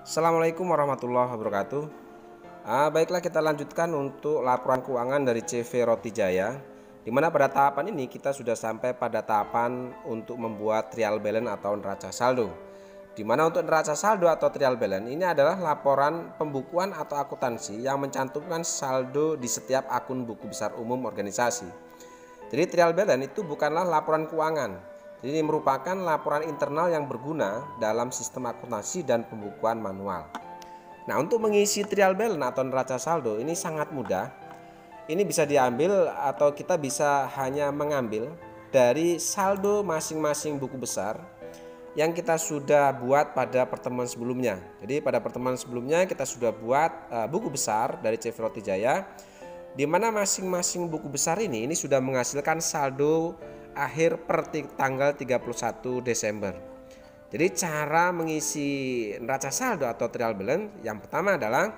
Assalamualaikum warahmatullahi wabarakatuh. Baiklah, kita lanjutkan untuk laporan keuangan dari CV Roti Jaya, di mana pada tahapan ini kita sudah sampai pada tahapan untuk membuat trial balance atau neraca saldo. Di mana untuk neraca saldo atau trial balance ini adalah laporan pembukuan atau akuntansi yang mencantumkan saldo di setiap akun buku besar umum organisasi. Jadi trial balance itu bukanlah laporan keuangan. Jadi ini merupakan laporan internal yang berguna dalam sistem akuntansi dan pembukuan manual. Nah, untuk mengisi trial balance atau neraca saldo ini sangat mudah. Ini bisa diambil atau kita bisa hanya mengambil dari saldo masing-masing buku besar yang kita sudah buat pada pertemuan sebelumnya. Jadi pada pertemuan sebelumnya kita sudah buat buku besar dari CV Roti Jaya, di mana masing-masing buku besar ini sudah menghasilkan saldo akhir per tanggal 31 Desember. Jadi cara mengisi neraca saldo atau trial balance yang pertama adalah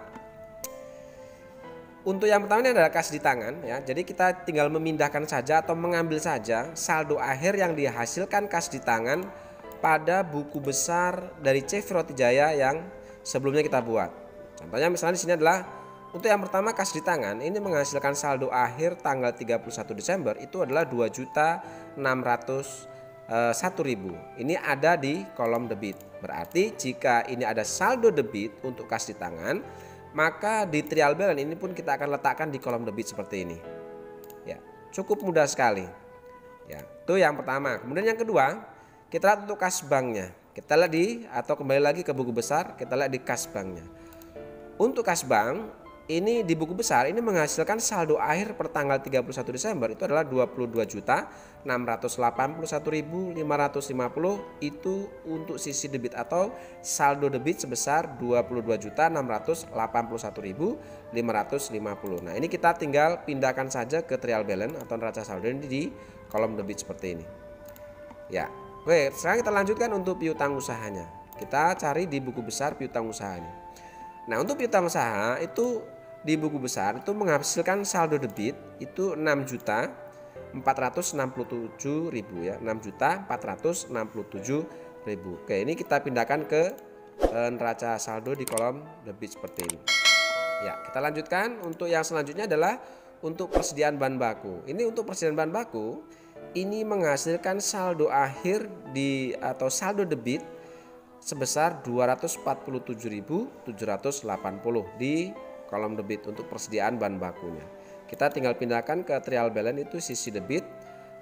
ini adalah kas di tangan ya. Jadi kita tinggal memindahkan saja atau mengambil saja saldo akhir yang dihasilkan kas di tangan pada buku besar dari CV Roti Jaya yang sebelumnya kita buat. Contohnya misalnya di sini adalah untuk yang pertama kas di tangan ini menghasilkan saldo akhir tanggal 31 Desember itu adalah 2.601.000. Ini ada di kolom debit. Berarti jika ini ada saldo debit untuk kas di tangan, maka di trial balance ini pun kita akan letakkan di kolom debit seperti ini. Ya, cukup mudah sekali. Ya, itu yang pertama. Kemudian yang kedua, kita lihat untuk kas banknya. Kita lihat kembali lagi ke buku besar, kita lihat di kas banknya. Untuk kas bank ini di buku besar ini menghasilkan saldo akhir per tanggal 31 Desember itu adalah 22.681.550. Itu untuk sisi debit atau saldo debit sebesar 22.681.550. Nah, ini kita tinggal pindahkan saja ke trial balance atau neraca saldo ini di kolom debit seperti ini. Ya. Oke, sekarang kita lanjutkan untuk piutang usahanya. Kita cari di buku besar piutang usahanya. Nah, untuk piutang usaha itu di buku besar itu menghasilkan saldo debit itu 6.467.000 ya, 6.467.000. Oke, ini kita pindahkan ke neraca saldo di kolom debit seperti ini. Ya, kita lanjutkan untuk yang selanjutnya adalah untuk persediaan bahan baku. Ini untuk persediaan bahan baku ini menghasilkan saldo akhir atau saldo debit sebesar 247.780 di kolom debit untuk persediaan bahan bakunya. Kita tinggal pindahkan ke trial balance itu sisi debit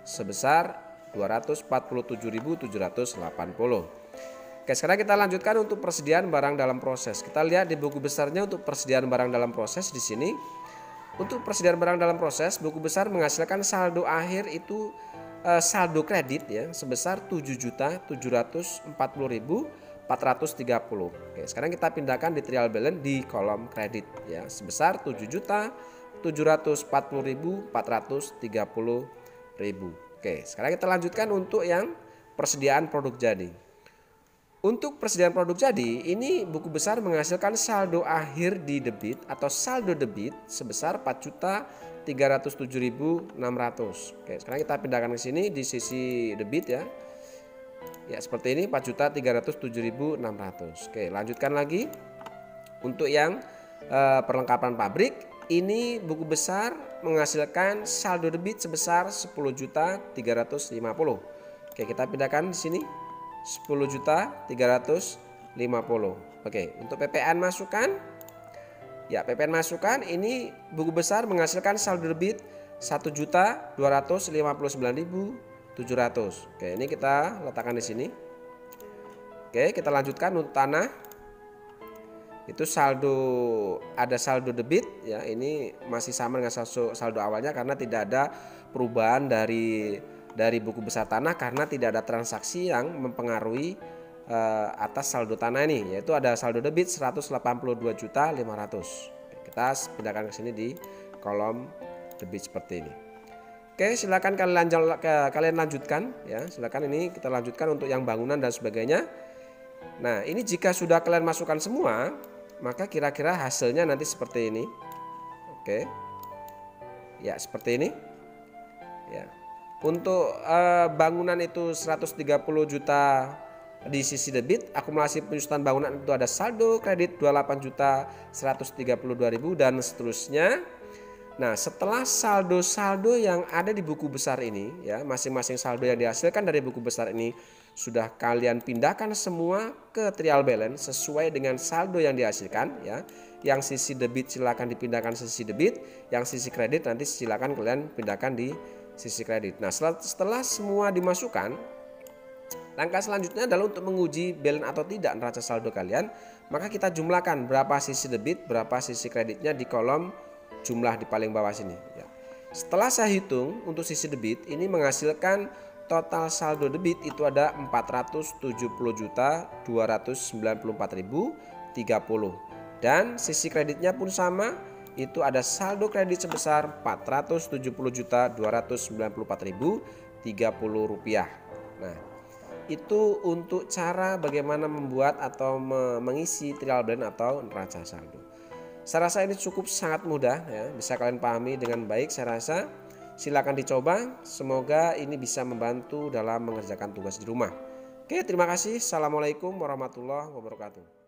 sebesar 247.780. Oke, sekarang kita lanjutkan untuk persediaan barang dalam proses. Kita lihat di buku besarnya untuk persediaan barang dalam proses di sini. Untuk persediaan barang dalam proses, buku besar menghasilkan saldo akhir itu saldo kredit ya sebesar 7.740.430. Oke, sekarang kita pindahkan di trial balance di kolom kredit ya sebesar 7.740.430.000. Oke, sekarang kita lanjutkan untuk yang persediaan produk jadi. Untuk persediaan produk jadi, ini buku besar menghasilkan saldo akhir di debit atau saldo debit sebesar 4.307.600. Oke, sekarang kita pindahkan ke sini di sisi debit ya. Ya, seperti ini 4.307.600. Oke, lanjutkan lagi. Untuk yang perlengkapan pabrik, ini buku besar menghasilkan saldo debit sebesar 10.350. Oke, kita pindahkan di sini 10.350. Oke, untuk PPN masukan. Ya, PPN masukan ini buku besar menghasilkan saldo debit 1.259.700. Oke, ini kita letakkan di sini. Oke, kita lanjutkan untuk tanah. Itu ada saldo debit ya, ini masih sama dengan saldo awalnya karena tidak ada perubahan dari buku besar tanah karena tidak ada transaksi yang mempengaruhi atas saldo tanah ini, yaitu ada saldo debit 182.500. Kita pindahkan ke sini di kolom debit seperti ini. Oke, silakan kalian lanjutkan ya. Silakan ini kita lanjutkan untuk yang bangunan dan sebagainya. Nah, ini jika sudah kalian masukkan semua, maka kira-kira hasilnya nanti seperti ini. Oke. Ya, seperti ini. Ya. Untuk bangunan itu 130 juta Di sisi debit, akumulasi penyusutan bangunan itu ada saldo kredit 28.132.000 dan seterusnya. Nah, setelah saldo-saldo yang ada di buku besar ini, ya, masing-masing saldo yang dihasilkan dari buku besar ini sudah kalian pindahkan semua ke trial balance sesuai dengan saldo yang dihasilkan, ya. Yang sisi debit silakan dipindahkan sisi debit, yang sisi kredit nanti silakan kalian pindahkan di sisi kredit. Nah, setelah semua dimasukkan, langkah selanjutnya adalah untuk menguji balance atau tidak neraca saldo kalian. Maka kita jumlahkan berapa sisi debit, berapa sisi kreditnya di kolom jumlah di paling bawah sini. Ya. Setelah saya hitung untuk sisi debit, ini menghasilkan total saldo debit itu ada 470.294.030. Dan sisi kreditnya pun sama, itu ada saldo kredit sebesar 470.294.030 rupiah. Nah, itu untuk cara bagaimana membuat atau mengisi trial balance atau neraca saldo. Saya rasa ini cukup sangat mudah, ya, bisa kalian pahami dengan baik. Saya rasa silakan dicoba, semoga ini bisa membantu dalam mengerjakan tugas di rumah. Oke, terima kasih. Assalamualaikum warahmatullahi wabarakatuh.